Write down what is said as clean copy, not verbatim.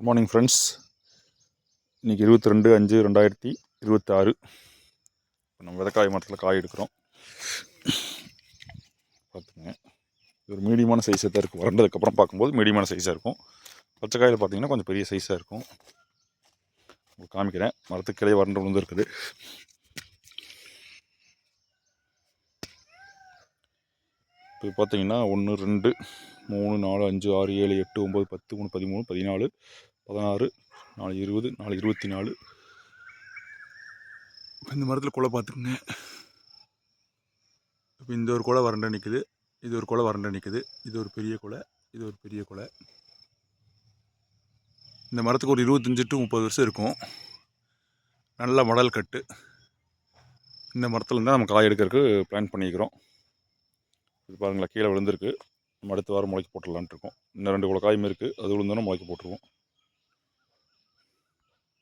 Good morning friends. இன்றைக்கி 22/5/2026. நம்ம விதக்காய் மரத்தில் காய் எடுக்கிறோம். பார்த்துங்க, இது ஒரு மீடியமான சைஸாக தான் இருக்குது. வறண்டதுக்கப்புறம் பார்க்கும்போது மீடியமான சைஸாக இருக்கும். பச்சை காயில் பார்த்திங்கன்னா கொஞ்சம் பெரிய சைஸாக இருக்கும். உங்களுக்கு காமிக்கிறேன். மரத்துக்கு கிளைய வறண்டு விழுந்து இருக்குது. இப்போ பார்த்தீங்கன்னா 1 2 3 4 5 6 7 8 9 10 3 13 14 16 4 20 4 24. இப்போ இந்த மரத்தில் குலை பார்த்துக்குங்க. இப்போ இந்த ஒரு குலை வறண்ட நிற்குது, இது ஒரு குலை வறண்ட நிற்குது, இது ஒரு பெரிய குலை, இது ஒரு பெரிய குலை. இந்த மரத்துக்கு ஒரு 25 to 30 வருஷம் இருக்கும். நல்ல மடல் கட்டு. இந்த மரத்துலேருந்து தான் நம்ம காய் எடுக்கிறதுக்கு பிளான் பண்ணிக்கிறோம். இது பாருங்களா, கீழே விழுந்திருக்கு. நம்ம அடுத்த வாரம் முளைக்க போட்டுடலான்ட்டு இருக்கோம். இன்னும் 2 குலை காயும் இருக்குது, அது விழுந்தோன்னா முளைக்க போட்டுருவோம்.